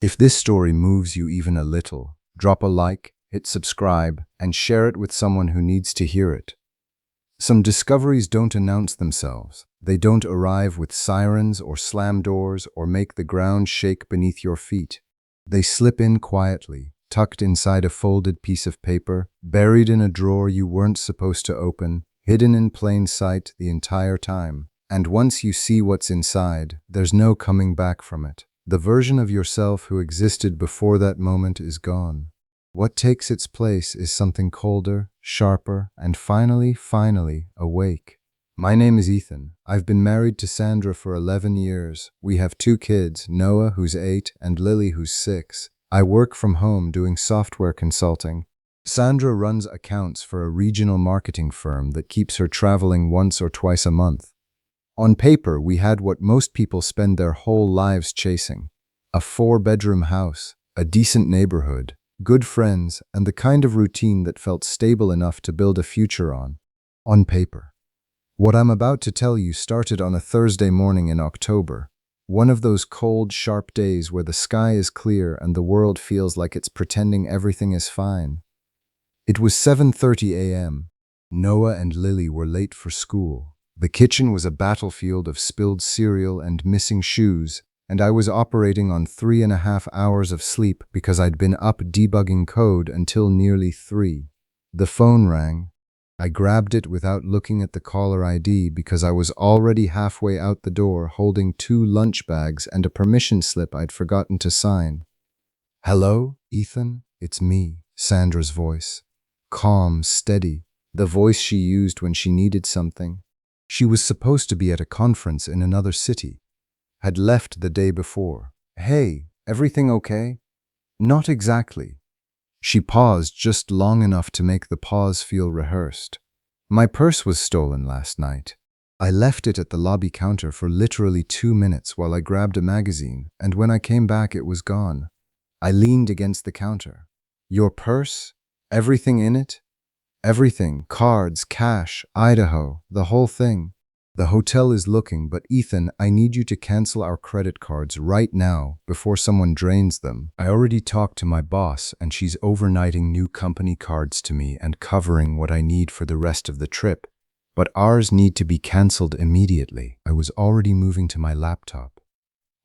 If this story moves you even a little, drop a like, hit subscribe, and share it with someone who needs to hear it. Some discoveries don't announce themselves. They don't arrive with sirens or slam doors or make the ground shake beneath your feet. They slip in quietly, tucked inside a folded piece of paper, buried in a drawer you weren't supposed to open, hidden in plain sight the entire time. And once you see what's inside, there's no coming back from it. The version of yourself who existed before that moment is gone. What takes its place is something colder, sharper, and finally, awake. My name is Ethan. I've been married to Sandra for 11 years. We have 2 kids, Noah, who's 8, and Lily, who's 6. I work from home doing software consulting. Sandra runs accounts for a regional marketing firm that keeps her traveling once or twice a month. On paper, we had what most people spend their whole lives chasing: a 4-bedroom house, a decent neighborhood, good friends, and the kind of routine that felt stable enough to build a future on. On paper. What I'm about to tell you started on a Thursday morning in October, one of those cold, sharp days where the sky is clear and the world feels like it's pretending everything is fine. It was 7:30 a.m. Noah and Lily were late for school. The kitchen was a battlefield of spilled cereal and missing shoes, and I was operating on 3.5 hours of sleep because I'd been up debugging code until nearly 3. The phone rang. I grabbed it without looking at the caller ID because I was already halfway out the door holding 2 lunch bags and a permission slip I'd forgotten to sign. "Hello, Ethan? It's me," Sandra's voice. Calm, steady, the voice she used when she needed something. She was supposed to be at a conference in another city. Had left the day before. "Hey, everything okay?" "Not exactly." She paused just long enough to make the pause feel rehearsed. "My purse was stolen last night. I left it at the lobby counter for literally 2 minutes while I grabbed a magazine, and when I came back it was gone." I leaned against the counter. "Your purse? Everything in it?" "Everything. Cards, cash, Idaho, the whole thing." "The hotel is looking, but Ethan, I need you to cancel our credit cards right now before someone drains them. I already talked to my boss and she's overnighting new company cards to me and covering what I need for the rest of the trip. But ours need to be canceled immediately." I was already moving to my laptop.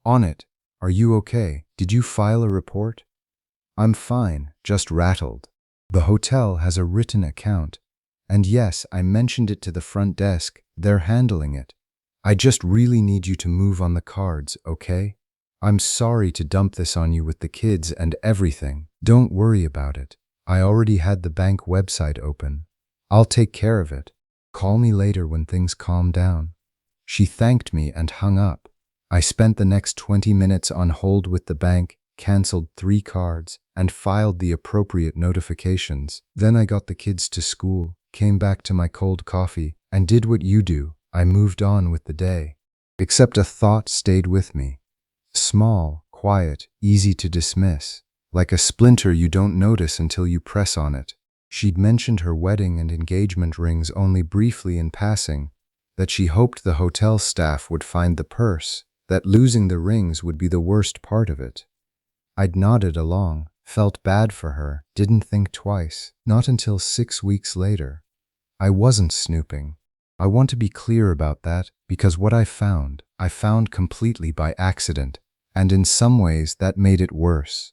"On it. Are you okay? Did you file a report?" "I'm fine, just rattled. The hotel has a written account. And yes, I mentioned it to the front desk. They're handling it. I just really need you to move on the cards, okay? I'm sorry to dump this on you with the kids and everything. Don't worry about it. I already had the bank website open. I'll take care of it. Call me later when things calm down." She thanked me and hung up. I spent the next 20 minutes on hold with the bank, canceled 3 cards, and filed the appropriate notifications. Then I got the kids to school, came back to my cold coffee, and did what you do. I moved on with the day. Except a thought stayed with me. Small, quiet, easy to dismiss. Like a splinter you don't notice until you press on it. She'd mentioned her wedding and engagement rings only briefly in passing, that she hoped the hotel staff would find the purse, that losing the rings would be the worst part of it. I'd nodded along, felt bad for her, didn't think twice, not until 6 weeks later. I wasn't snooping. I want to be clear about that because what I found completely by accident, and in some ways that made it worse.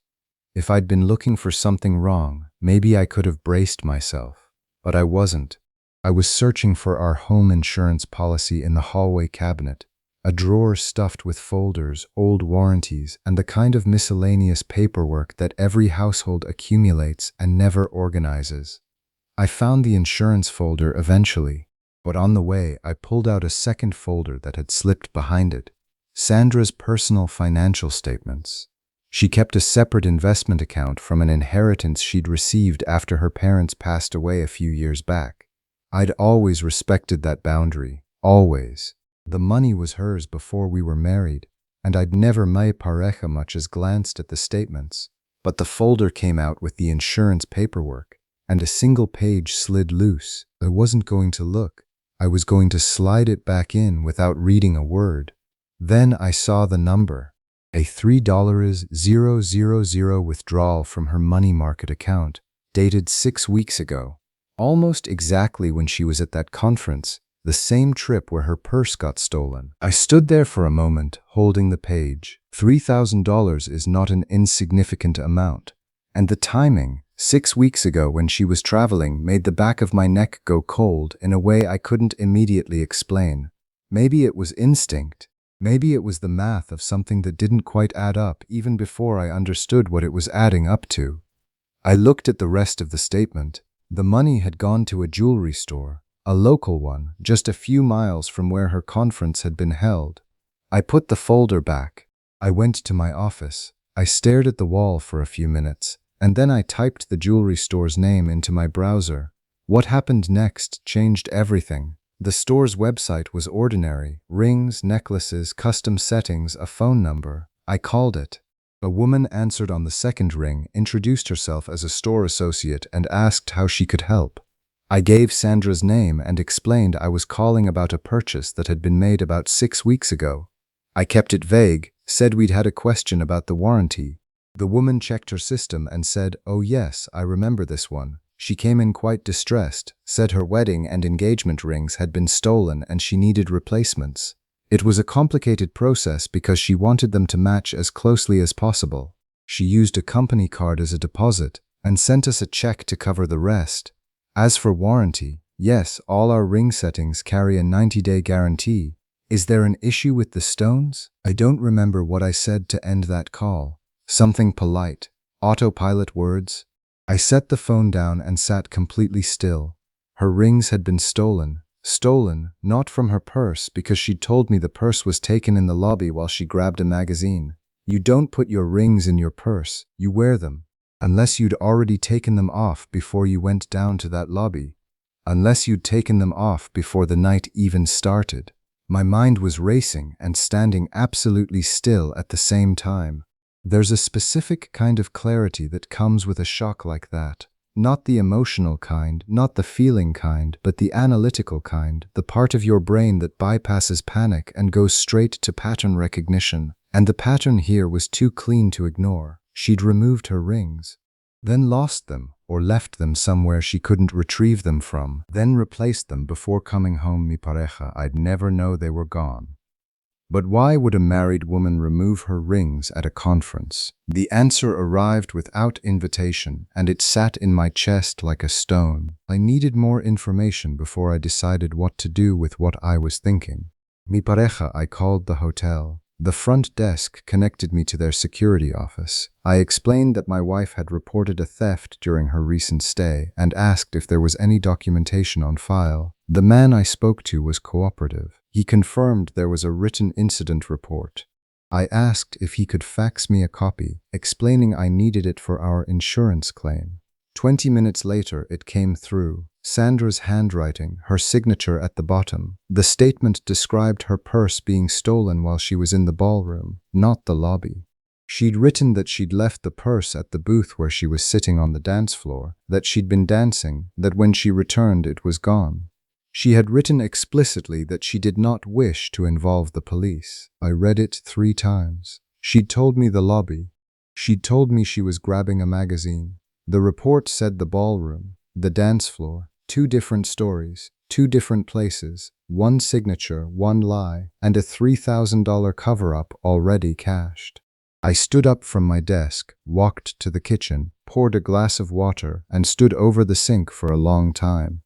If I'd been looking for something wrong, maybe I could have braced myself, but I wasn't. I was searching for our home insurance policy in the hallway cabinet, a drawer stuffed with folders, old warranties, and the kind of miscellaneous paperwork that every household accumulates and never organizes. I found the insurance folder eventually, but on the way I pulled out a second folder that had slipped behind it. Sandra's personal financial statements. She kept a separate investment account from an inheritance she'd received after her parents passed away a few years back. I'd always respected that boundary, always. The money was hers before we were married, and I'd never my pareja much as glanced at the statements. But the folder came out with the insurance paperwork, and a single page slid loose. I wasn't going to look. I was going to slide it back in without reading a word. Then I saw the number. A $3,000 withdrawal from her money market account, dated 6 weeks ago, almost exactly when she was at that conference, the same trip where her purse got stolen. I stood there for a moment, holding the page. $3,000 is not an insignificant amount, and the timing, 6 weeks ago when she was traveling, made the back of my neck go cold in a way I couldn't immediately explain. Maybe it was instinct. Maybe it was the math of something that didn't quite add up even before I understood what it was adding up to. I looked at the rest of the statement. The money had gone to a jewelry store, a local one, just a few miles from where her conference had been held. I put the folder back. I went to my office. I stared at the wall for a few minutes, and then I typed the jewelry store's name into my browser. What happened next changed everything. The store's website was ordinary: rings, necklaces, custom settings, a phone number. I called it. A woman answered on the second ring, introduced herself as a store associate, and asked how she could help. I gave Sandra's name and explained I was calling about a purchase that had been made about 6 weeks ago. I kept it vague, said we'd had a question about the warranty. The woman checked her system and said, "Oh yes, I remember this one." She came in quite distressed, said her wedding and engagement rings had been stolen and she needed replacements. It was a complicated process because she wanted them to match as closely as possible. She used a company card as a deposit and sent us a check to cover the rest. As for warranty, yes, all our ring settings carry a 90-day guarantee. Is there an issue with the stones? I don't remember what I said to end that call. Something polite. Autopilot words. I set the phone down and sat completely still. Her rings had been stolen. Stolen, not from her purse, because she'd told me the purse was taken in the lobby while she grabbed a magazine. You don't put your rings in your purse, you wear them. Unless you'd already taken them off before you went down to that lobby. Unless you'd taken them off before the night even started. My mind was racing and standing absolutely still at the same time. There's a specific kind of clarity that comes with a shock like that. Not the emotional kind, not the feeling kind, but the analytical kind, the part of your brain that bypasses panic and goes straight to pattern recognition. And the pattern here was too clean to ignore. She'd removed her rings, then lost them, or left them somewhere she couldn't retrieve them from, then replaced them before coming home. Mi pareja, I'd never know they were gone. But why would a married woman remove her rings at a conference? The answer arrived without invitation, and it sat in my chest like a stone. I needed more information before I decided what to do with what I was thinking. Mi pareja, I called the hotel. The front desk connected me to their security office. I explained that my wife had reported a theft during her recent stay and asked if there was any documentation on file. The man I spoke to was cooperative. He confirmed there was a written incident report. I asked if he could fax me a copy, explaining I needed it for our insurance claim. 20 minutes later, it came through. Sandra's handwriting, her signature at the bottom. The statement described her purse being stolen while she was in the ballroom, not the lobby. She'd written that she'd left the purse at the booth where she was sitting on the dance floor, that she'd been dancing, that when she returned it was gone. She had written explicitly that she did not wish to involve the police. I read it 3 times. She'd told me the lobby. She'd told me she was grabbing a magazine. The report said the ballroom, the dance floor, 2 different stories, 2 different places, 1 signature, 1 lie, and a $3,000 cover-up already cashed. I stood up from my desk, walked to the kitchen, poured a glass of water, and stood over the sink for a long time.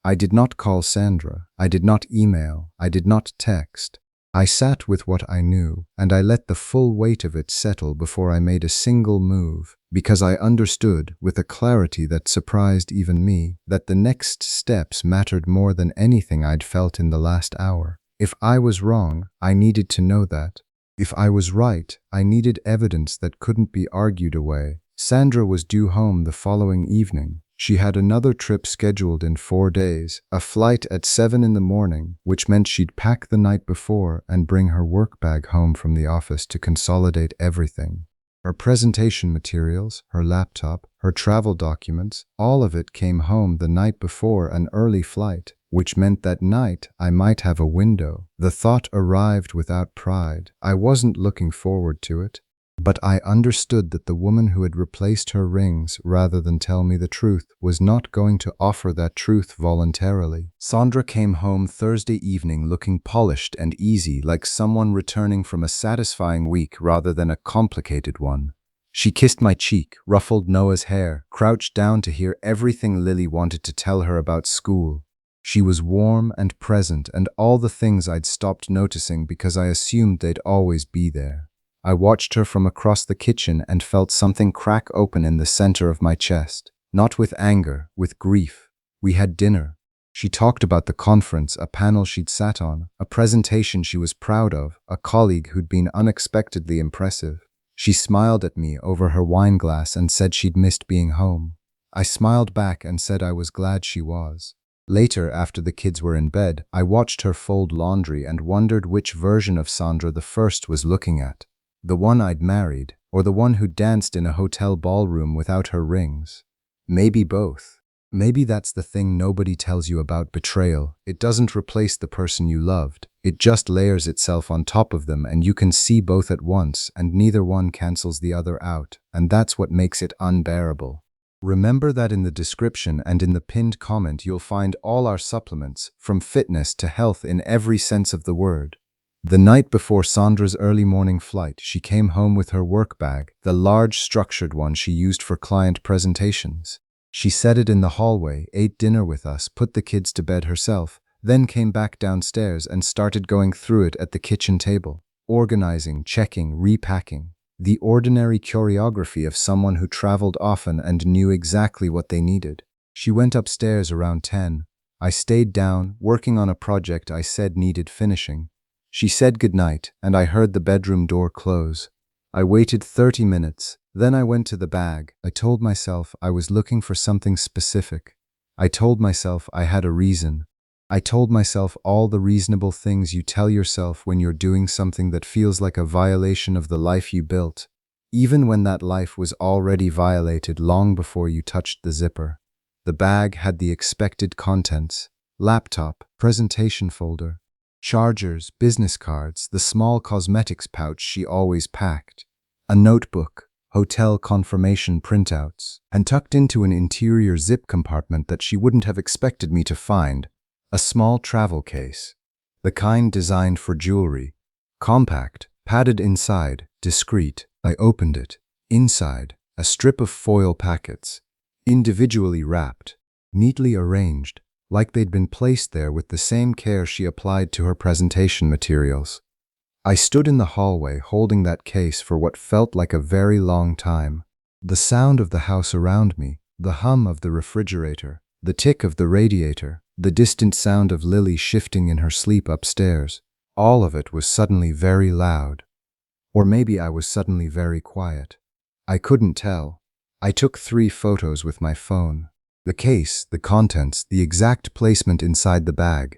I did not call Sandra. I did not email. I did not text. I sat with what I knew, and I let the full weight of it settle before I made a single move, because I understood, with a clarity that surprised even me, that the next steps mattered more than anything I'd felt in the last hour. If I was wrong, I needed to know that. If I was right, I needed evidence that couldn't be argued away. Sandra was due home the following evening. She had another trip scheduled in 4 days, a flight at 7 in the morning, which meant she'd pack the night before and bring her work bag home from the office to consolidate everything. Her presentation materials, her laptop, her travel documents, all of it came home the night before an early flight. which meant that night I might have a window. The thought arrived without pride. I wasn't looking forward to it. But I understood that the woman who had replaced her rings rather than tell me the truth was not going to offer that truth voluntarily. Sandra came home Thursday evening looking polished and easy, like someone returning from a satisfying week rather than a complicated one. She kissed my cheek, ruffled Noah's hair, crouched down to hear everything Lily wanted to tell her about school. She was warm and present, and all the things I'd stopped noticing because I assumed they'd always be there. I watched her from across the kitchen and felt something crack open in the center of my chest. Not with anger, with grief. We had dinner. She talked about the conference, a panel she'd sat on, a presentation she was proud of, a colleague who'd been unexpectedly impressive. She smiled at me over her wine glass and said she'd missed being home. I smiled back and said I was glad she was. Later, after the kids were in bed, I watched her fold laundry and wondered which version of Sandra the first was looking at. The one I'd married, or the one who danced in a hotel ballroom without her rings. Maybe both. Maybe that's the thing nobody tells you about betrayal. It doesn't replace the person you loved. It just layers itself on top of them, and you can see both at once, and neither one cancels the other out, and that's what makes it unbearable. Remember that in the description and in the pinned comment you'll find all our supplements, from fitness to health in every sense of the word. The night before Sandra's early morning flight, she came home with her work bag, the large structured one she used for client presentations. She set it in the hallway, ate dinner with us, put the kids to bed herself, then came back downstairs and started going through it at the kitchen table, organizing, checking, repacking. The ordinary choreography of someone who traveled often and knew exactly what they needed. She went upstairs around 10. I stayed down, working on a project I said needed finishing. She said goodnight, and I heard the bedroom door close. I waited 30 minutes, then I went to the bag. I told myself I was looking for something specific. I told myself I had a reason. I told myself all the reasonable things you tell yourself when you're doing something that feels like a violation of the life you built, even when that life was already violated long before you touched the zipper. The bag had the expected contents: laptop, presentation folder, chargers, business cards, the small cosmetics pouch she always packed, a notebook, hotel confirmation printouts, and tucked into an interior zip compartment that she wouldn't have expected me to find, a small travel case, the kind designed for jewelry, compact, padded inside, discreet. I opened it. Inside, a strip of foil packets, individually wrapped, neatly arranged, like they'd been placed there with the same care she applied to her presentation materials. I stood in the hallway holding that case for what felt like a very long time. The sound of the house around me, the hum of the refrigerator, the tick of the radiator, the distant sound of Lily shifting in her sleep upstairs, all of it was suddenly very loud. Or maybe I was suddenly very quiet. I couldn't tell. I took 3 photos with my phone. The case, the contents, the exact placement inside the bag.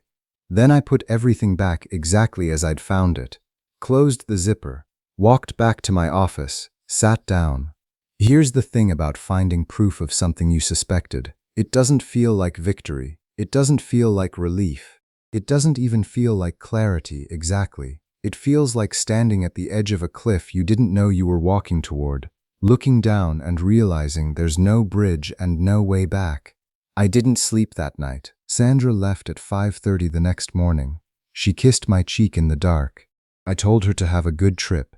Then I put everything back exactly as I'd found it, closed the zipper, walked back to my office, sat down. Here's the thing about finding proof of something you suspected. It doesn't feel like victory. It doesn't feel like relief. It doesn't even feel like clarity, exactly. It feels like standing at the edge of a cliff you didn't know you were walking toward, looking down and realizing there's no bridge and no way back. I didn't sleep that night. Sandra left at 5:30 the next morning. She kissed my cheek in the dark. I told her to have a good trip.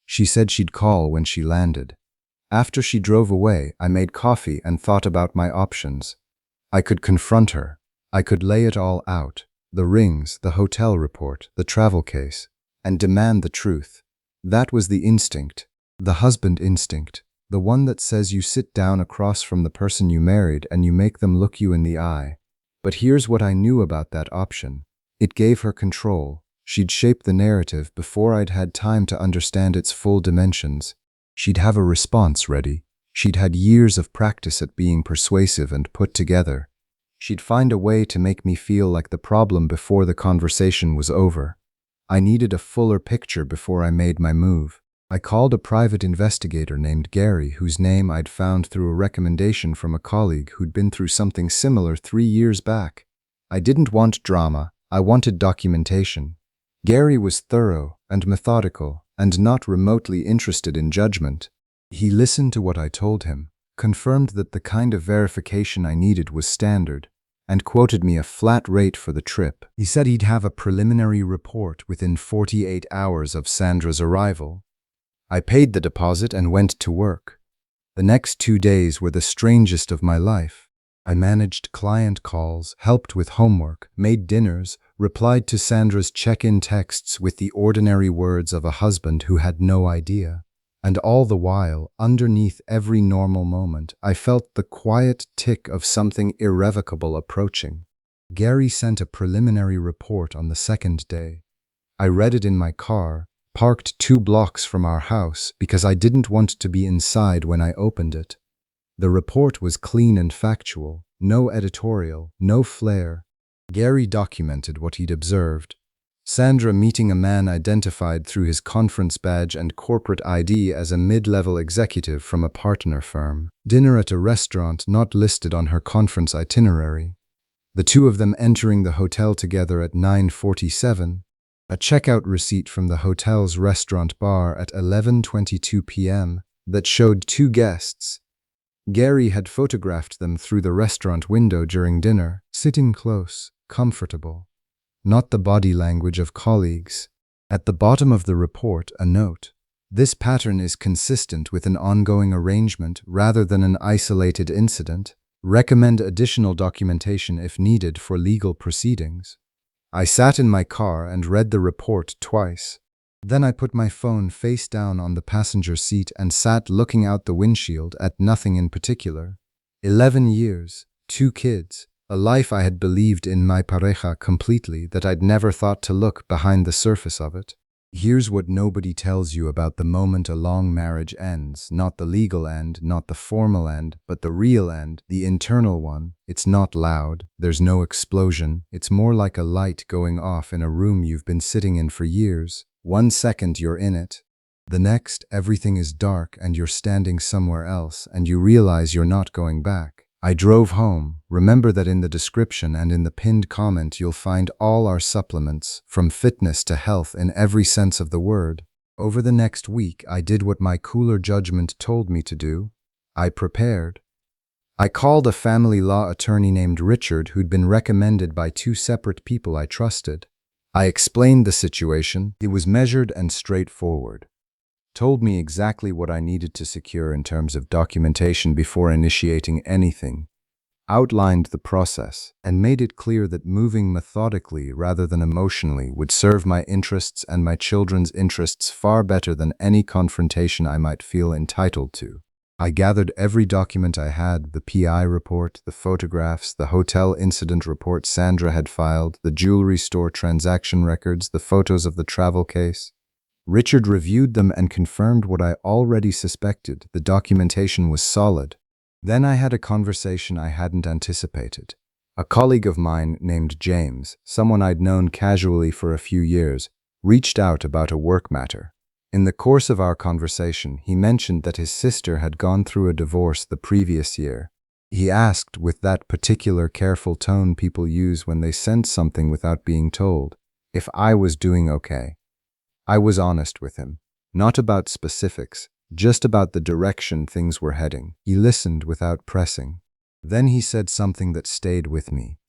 She said she'd call when she landed. After she drove away, I made coffee and thought about my options. I could confront her. I could lay it all out, the rings, the hotel report, the travel case, and demand the truth. That was the instinct, the husband instinct, the one that says you sit down across from the person you married and you make them look you in the eye. But here's what I knew about that option. It gave her control. She'd shape the narrative before I'd had time to understand its full dimensions. She'd have a response ready. She'd had years of practice at being persuasive and put together. She'd find a way to make me feel like the problem before the conversation was over. I needed a fuller picture before I made my move. I called a private investigator named Gary, whose name I'd found through a recommendation from a colleague who'd been through something similar 3 years back. I didn't want drama, I wanted documentation. Gary was thorough and methodical and not remotely interested in judgment. He listened to what I told him, confirmed that the kind of verification I needed was standard, and quoted me a flat rate for the trip. He said he'd have a preliminary report within 48 hours of Sandra's arrival. I paid the deposit and went to work. The next 2 days were the strangest of my life. I managed client calls, helped with homework, made dinners, replied to Sandra's check-in texts with the ordinary words of a husband who had no idea. And all the while, underneath every normal moment, I felt the quiet tick of something irrevocable approaching. Gary sent a preliminary report on the second day. I read it in my car, parked 2 blocks from our house because I didn't want to be inside when I opened it. The report was clean and factual, no editorial, no flair. Gary documented what he'd observed. Sandra meeting a man identified through his conference badge and corporate ID as a mid-level executive from a partner firm. Dinner at a restaurant not listed on her conference itinerary. The 2 of them entering the hotel together at 9:47. A checkout receipt from the hotel's restaurant bar at 11:22 p.m. that showed 2 guests. Gary had photographed them through the restaurant window during dinner, sitting close, comfortable. Not the body language of colleagues. At the bottom of the report, a note. This pattern is consistent with an ongoing arrangement rather than an isolated incident. Recommend additional documentation if needed for legal proceedings. I sat in my car and read the report twice. Then I put my phone face down on the passenger seat and sat looking out the windshield at nothing in particular. 11 years, 2 kids, a life I had believed in my pareja completely, that I'd never thought to look behind the surface of it. Here's what nobody tells you about the moment a long marriage ends. Not the legal end, not the formal end, but the real end, the internal one. It's not loud, there's no explosion. It's more like a light going off in a room you've been sitting in for years. 1 second you're in it. The next, everything is dark and you're standing somewhere else and you realize you're not going back. I drove home. Remember that in the description and in the pinned comment you'll find all our supplements, from fitness to health in every sense of the word. Over the next week, I did what my cooler judgment told me to do. I prepared. I called a family law attorney named Richard who'd been recommended by 2 separate people I trusted. I explained the situation. He was measured and straightforward. Told me exactly what I needed to secure in terms of documentation before initiating anything, outlined the process, and made it clear that moving methodically rather than emotionally would serve my interests and my children's interests far better than any confrontation I might feel entitled to. I gathered every document I had, the PI report, the photographs, the hotel incident report Sandra had filed, the jewelry store transaction records, the photos of the travel case. Richard reviewed them and confirmed what I already suspected. The documentation was solid. Then I had a conversation I hadn't anticipated. A colleague of mine named James, someone I'd known casually for a few years, reached out about a work matter. In the course of our conversation, he mentioned that his sister had gone through a divorce the previous year. He asked, with that particular careful tone people use when they send something without being told, if I was doing okay. I was honest with him, not about specifics, just about the direction things were heading. He listened without pressing. Then he said something that stayed with me.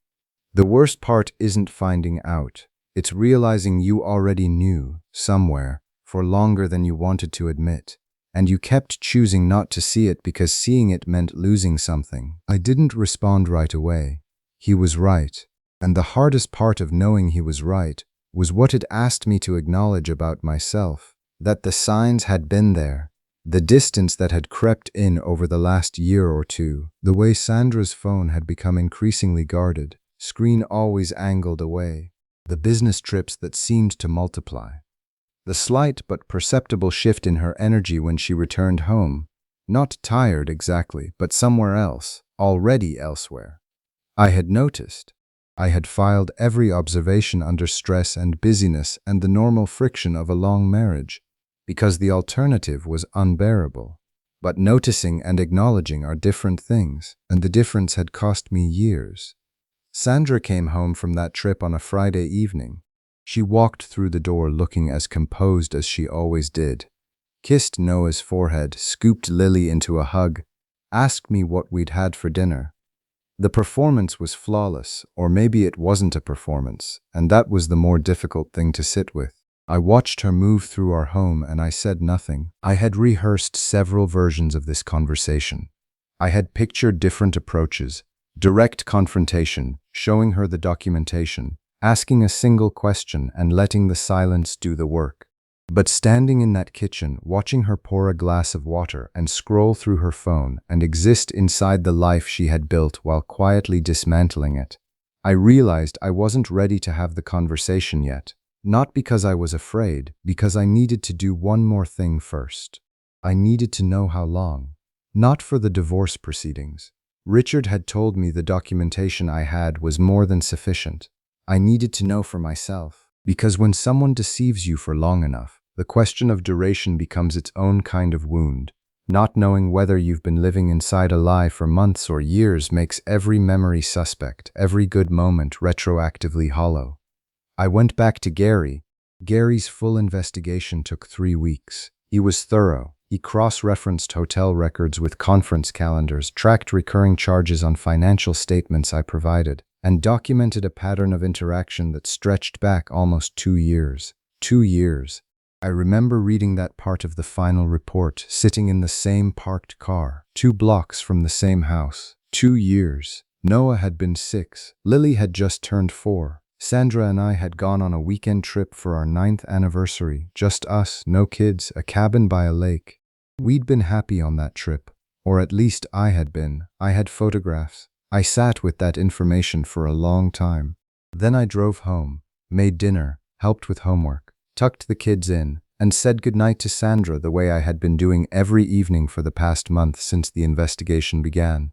The worst part isn't finding out. It's realizing you already knew, somewhere, for longer than you wanted to admit, and you kept choosing not to see it because seeing it meant losing something. I didn't respond right away. He was right, and the hardest part of knowing he was right was what it asked me to acknowledge about myself, that the signs had been there, the distance that had crept in over the last year or 2, the way Sandra's phone had become increasingly guarded, screen always angled away, the business trips that seemed to multiply, the slight but perceptible shift in her energy when she returned home, not tired exactly, but somewhere else, already elsewhere. I had noticed. I had filed every observation under stress and busyness and the normal friction of a long marriage, because the alternative was unbearable. But noticing and acknowledging are different things, and the difference had cost me years. Sandra came home from that trip on a Friday evening. She walked through the door looking as composed as she always did, kissed Noah's forehead, scooped Lily into a hug, asked me what we'd had for dinner. The performance was flawless, or maybe it wasn't a performance, and that was the more difficult thing to sit with. I watched her move through our home and I said nothing. I had rehearsed several versions of this conversation. I had pictured different approaches, direct confrontation, showing her the documentation, asking a single question and letting the silence do the work. But standing in that kitchen, watching her pour a glass of water and scroll through her phone and exist inside the life she had built while quietly dismantling it, I realized I wasn't ready to have the conversation yet. Not because I was afraid, because I needed to do one more thing first. I needed to know how long. Not for the divorce proceedings. Richard had told me the documentation I had was more than sufficient. I needed to know for myself. Because when someone deceives you for long enough, the question of duration becomes its own kind of wound. Not knowing whether you've been living inside a lie for months or years makes every memory suspect, every good moment retroactively hollow. I went back to Gary. Gary's full investigation took 3 weeks. He was thorough. He cross-referenced hotel records with conference calendars, tracked recurring charges on financial statements I provided, and documented a pattern of interaction that stretched back almost 2 years. 2 years. I remember reading that part of the final report, sitting in the same parked car, 2 blocks from the same house. 2 years. Noah had been 6. Lily had just turned 4. Sandra and I had gone on a weekend trip for our 9th anniversary. Just us, no kids, a cabin by a lake. We'd been happy on that trip, or at least I had been. I had photographs. I sat with that information for a long time. Then I drove home, made dinner, helped with homework, tucked the kids in, and said goodnight to Sandra the way I had been doing every evening for the past month since the investigation began.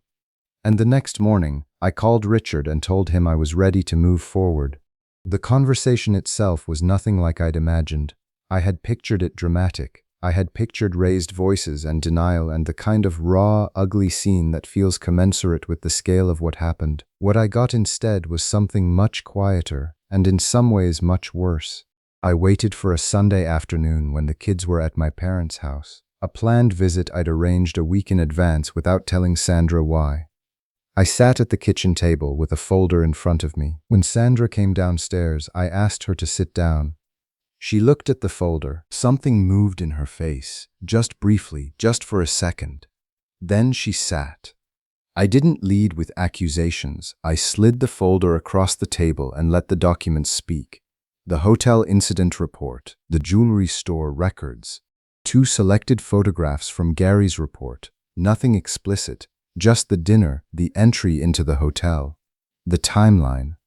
And the next morning, I called Richard and told him I was ready to move forward. The conversation itself was nothing like I'd imagined. I had pictured it dramatic. I had pictured raised voices and denial and the kind of raw, ugly scene that feels commensurate with the scale of what happened. What I got instead was something much quieter, and in some ways much worse. I waited for a Sunday afternoon when the kids were at my parents' house, a planned visit I'd arranged a week in advance without telling Sandra why. I sat at the kitchen table with a folder in front of me. When Sandra came downstairs, I asked her to sit down. She looked at the folder. Something moved in her face, just briefly, just for a second. Then she sat. I didn't lead with accusations. I slid the folder across the table and let the documents speak. The hotel incident report, the jewelry store records, 2 selected photographs from Gary's report, nothing explicit. Just the dinner, the entry into the hotel, the timeline.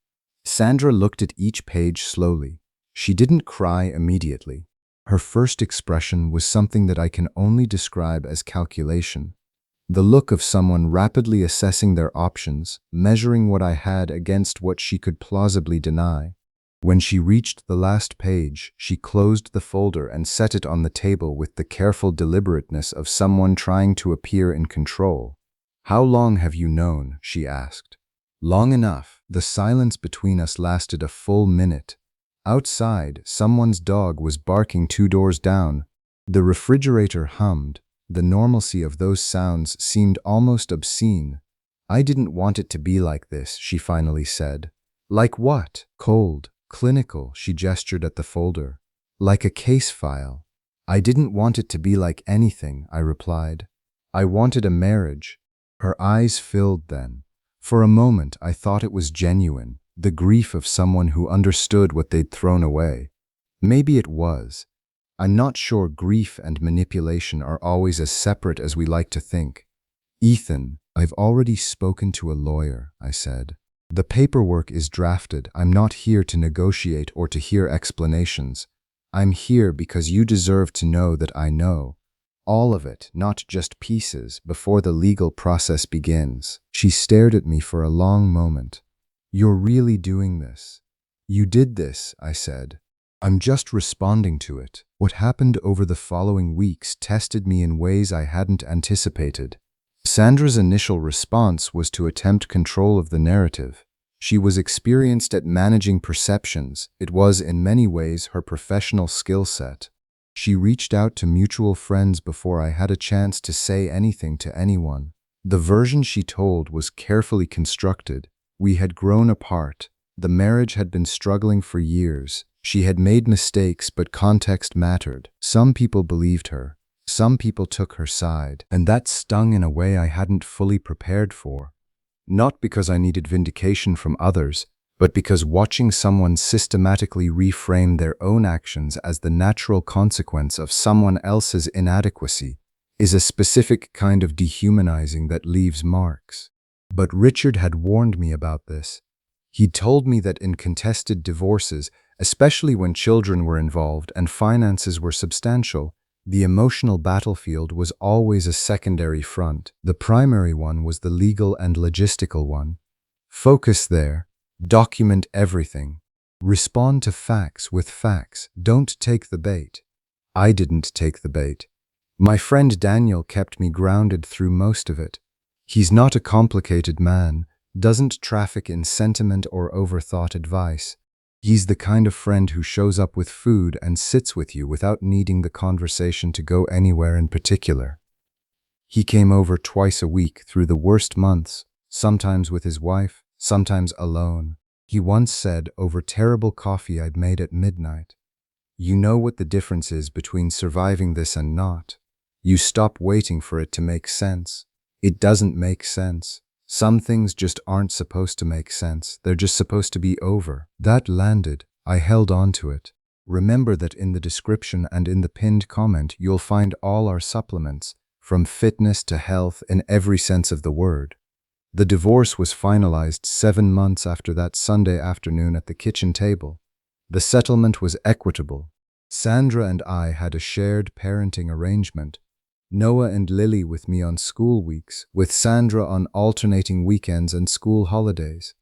Sandra looked at each page slowly. She didn't cry immediately. Her first expression was something that I can only describe as calculation. The look of someone rapidly assessing their options, measuring what I had against what she could plausibly deny. When she reached the last page, she closed the folder and set it on the table with the careful deliberateness of someone trying to appear in control. "How long have you known?" she asked. "Long enough." The silence between us lasted a full minute. Outside, someone's dog was barking 2 doors down. The refrigerator hummed. The normalcy of those sounds seemed almost obscene. "I didn't want it to be like this," she finally said. "Like what?" "Cold, clinical," she gestured at the folder. "Like a case file." "I didn't want it to be like anything," I replied. "I wanted a marriage." Her eyes filled then. For a moment, I thought it was genuine, the grief of someone who understood what they'd thrown away. Maybe it was. I'm not sure grief and manipulation are always as separate as we like to think. "Ethan, I've already spoken to a lawyer," I said. "The paperwork is drafted. I'm not here to negotiate or to hear explanations. I'm here because you deserve to know that I know. All of it, not just pieces, before the legal process begins." She stared at me for a long moment. "You're really doing this?" "You did this," I said. "I'm just responding to it." What happened over the following weeks tested me in ways I hadn't anticipated. Sandra's initial response was to attempt control of the narrative. She was experienced at managing perceptions. It was, in many ways, her professional skill set. She reached out to mutual friends before I had a chance to say anything to anyone. The version she told was carefully constructed. We had grown apart. The marriage had been struggling for years. She had made mistakes, but context mattered. Some people believed her. Some people took her side. And that stung in a way I hadn't fully prepared for. Not because I needed vindication from others, but because watching someone systematically reframe their own actions as the natural consequence of someone else's inadequacy is a specific kind of dehumanizing that leaves marks. But Richard had warned me about this. He'd told me that in contested divorces, especially when children were involved and finances were substantial, the emotional battlefield was always a secondary front. The primary one was the legal and logistical one. Focus there. Document everything. Respond to facts with facts. Don't take the bait. I didn't take the bait. My friend Daniel kept me grounded through most of it. He's not a complicated man, doesn't traffic in sentiment or overthought advice. He's the kind of friend who shows up with food and sits with you without needing the conversation to go anywhere in particular. He came over twice a week through the worst months, sometimes with his wife, sometimes alone. He once said over terrible coffee I'd made at midnight, "You know what the difference is between surviving this and not. You stop waiting for it to make sense. It doesn't make sense. Some things just aren't supposed to make sense. They're just supposed to be over." That landed. I held on to it. Remember that in the description and in the pinned comment, you'll find all our supplements, from fitness to health in every sense of the word. The divorce was finalized 7 months after that Sunday afternoon at the kitchen table. The settlement was equitable. Sandra and I had a shared parenting arrangement. Noah and Lily with me on school weeks, with Sandra on alternating weekends and school holidays.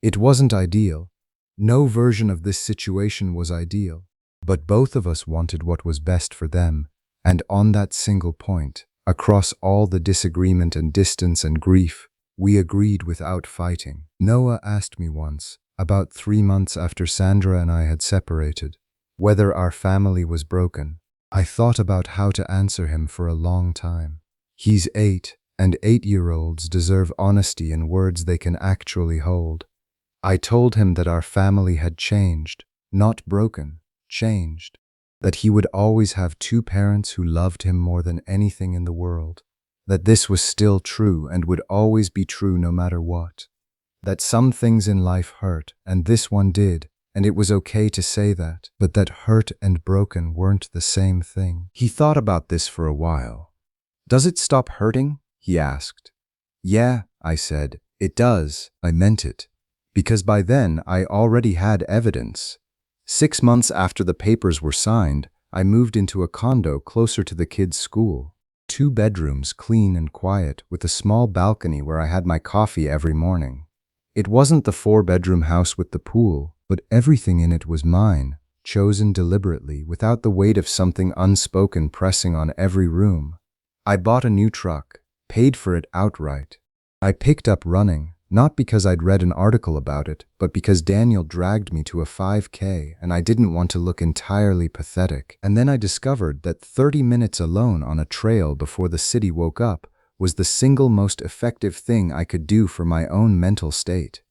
It wasn't ideal. No version of this situation was ideal. But both of us wanted what was best for them, and on that single point, across all the disagreement and distance and grief, we agreed without fighting. Noah asked me once, about 3 months after Sandra and I had separated, whether our family was broken. I thought about how to answer him for a long time. He's 8, and 8-year-olds deserve honesty in words they can actually hold. I told him that our family had changed, not broken, changed. That he would always have 2 parents who loved him more than anything in the world. That this was still true and would always be true no matter what. That some things in life hurt, and this one did, and it was okay to say that, but that hurt and broken weren't the same thing. He thought about this for a while. "Does it stop hurting?" he asked. "Yeah," I said, "it does." I meant it. Because by then I already had evidence. 6 months after the papers were signed, I moved into a condo closer to the kids' school. 2 bedrooms, clean and quiet, with a small balcony where I had my coffee every morning. It wasn't the 4-bedroom house with the pool, but everything in it was mine, chosen deliberately, without the weight of something unspoken pressing on every room. I bought a new truck, paid for it outright. I picked up running, not because I'd read an article about it, but because Daniel dragged me to a 5K and I didn't want to look entirely pathetic. And then I discovered that 30 minutes alone on a trail before the city woke up was the single most effective thing I could do for my own mental state.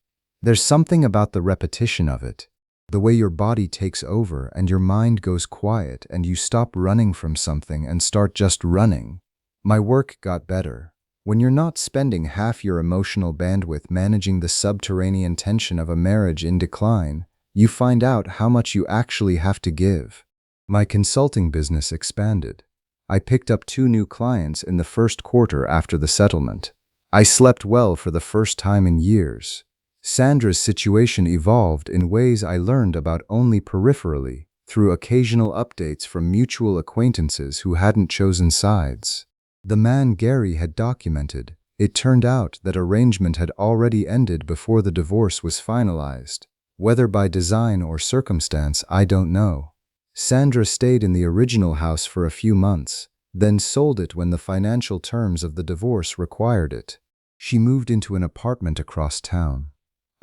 There's something about the repetition of it, the way your body takes over and your mind goes quiet and you stop running from something and start just running. My work got better. When you're not spending half your emotional bandwidth managing the subterranean tension of a marriage in decline, you find out how much you actually have to give. My consulting business expanded. I picked up 2 new clients in the first quarter after the settlement. I slept well for the first time in years. Sandra's situation evolved in ways I learned about only peripherally, through occasional updates from mutual acquaintances who hadn't chosen sides. The man Gary had documented. It turned out that arrangement had already ended before the divorce was finalized. Whether by design or circumstance, I don't know. Sandra stayed in the original house for a few months, then sold it when the financial terms of the divorce required it. She moved into an apartment across town.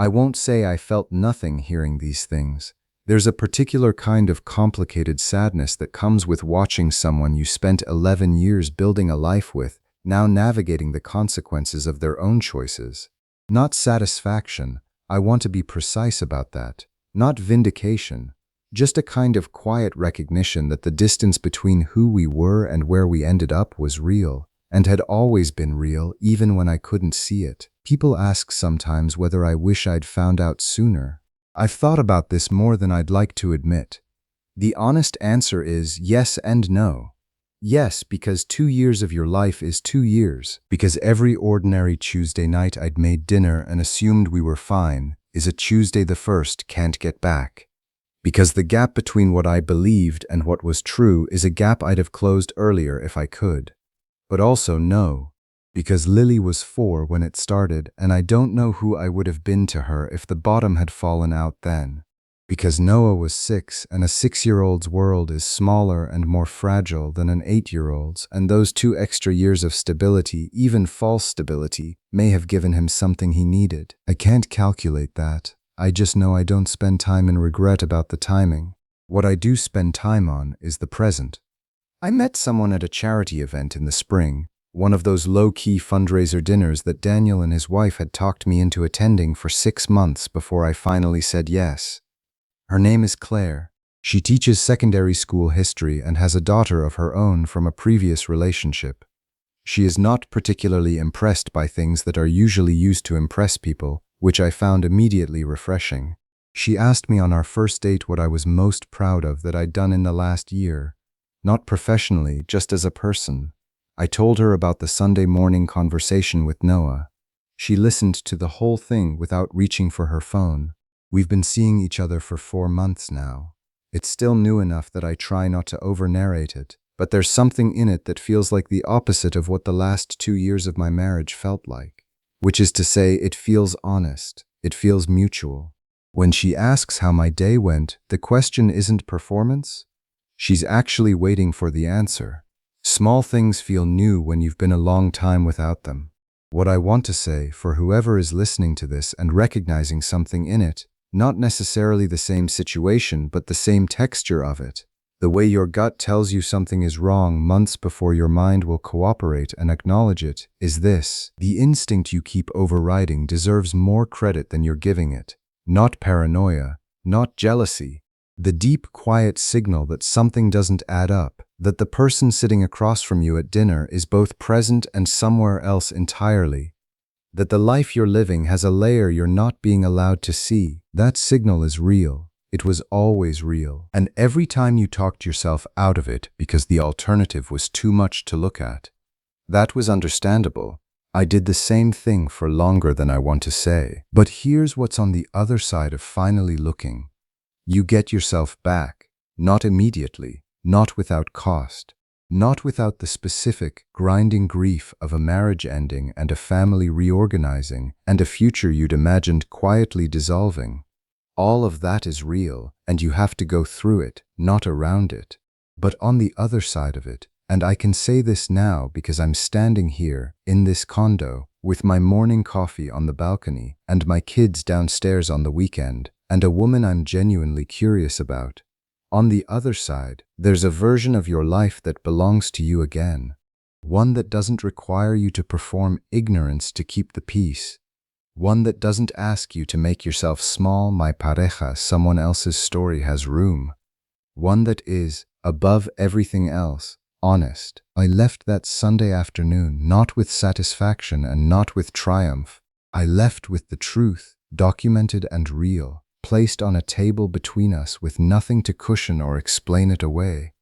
I won't say I felt nothing hearing these things. There's a particular kind of complicated sadness that comes with watching someone you spent 11 years building a life with, now navigating the consequences of their own choices. Not satisfaction, I want to be precise about that. Not vindication. Just a kind of quiet recognition that the distance between who we were and where we ended up was real, and had always been real even when I couldn't see it. People ask sometimes whether I wish I'd found out sooner. I've thought about this more than I'd like to admit. The honest answer is yes and no. Yes, because 2 years of your life is 2 years. Because every ordinary Tuesday night I'd made dinner and assumed we were fine is a Tuesday the 1st can't get back. Because the gap between what I believed and what was true is a gap I'd have closed earlier if I could. But also no, because Lily was 4 when it started, and I don't know who I would have been to her if the bottom had fallen out then. Because Noah was 6, and a 6-year-old's world is smaller and more fragile than an 8-year-old's, and those 2 extra years of stability, even false stability, may have given him something he needed. I can't calculate that. I just know I don't spend time in regret about the timing. What I do spend time on is the present. I met someone at a charity event in the spring, one of those low-key fundraiser dinners that Daniel and his wife had talked me into attending for 6 months before I finally said yes. Her name is Claire. She teaches secondary school history and has a daughter of her own from a previous relationship. She is not particularly impressed by things that are usually used to impress people, which I found immediately refreshing. She asked me on our first date what I was most proud of that I'd done in the last year. Not professionally, just as a person. I told her about the Sunday morning conversation with Noah. She listened to the whole thing without reaching for her phone. We've been seeing each other for 4 months now. It's still new enough that I try not to over-narrate it, but there's something in it that feels like the opposite of what the last 2 years of my marriage felt like. Which is to say, it feels honest. It feels mutual. When she asks how my day went, the question isn't performance. She's actually waiting for the answer. Small things feel new when you've been a long time without them. What I want to say, for whoever is listening to this and recognizing something in it, not necessarily the same situation, but the same texture of it, the way your gut tells you something is wrong months before your mind will cooperate and acknowledge it, is this: the instinct you keep overriding deserves more credit than you're giving it. Not paranoia, not jealousy. The deep, quiet signal that something doesn't add up, that the person sitting across from you at dinner is both present and somewhere else entirely. That the life you're living has a layer you're not being allowed to see. That signal is real. It was always real. And every time you talked yourself out of it because the alternative was too much to look at, that was understandable. I did the same thing for longer than I want to say. But here's what's on the other side of finally looking. You get yourself back, not immediately, not without cost, not without the specific, grinding grief of a marriage ending and a family reorganizing and a future you'd imagined quietly dissolving. All of that is real, and you have to go through it, not around it. But on the other side of it, and I can say this now because I'm standing here, in this condo, with my morning coffee on the balcony, and my kids downstairs on the weekend, and a woman I'm genuinely curious about. On the other side, there's a version of your life that belongs to you again. One that doesn't require you to perform ignorance to keep the peace. One that doesn't ask you to make yourself small, my pareja, someone else's story has room. One that is, above everything else, honest. I left that Sunday afternoon not with satisfaction and not with triumph. I left with the truth, documented and real, placed on a table between us with nothing to cushion or explain it away.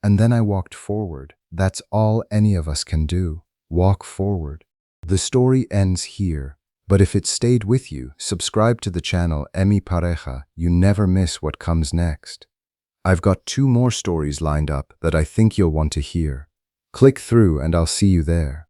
And then I walked forward. That's all any of us can do. Walk forward. The story ends here, but if it stayed with you, subscribe to the channel Mi Pareja. You never miss what comes next. I've got 2 more stories lined up that I think you'll want to hear. Click through and I'll see you there.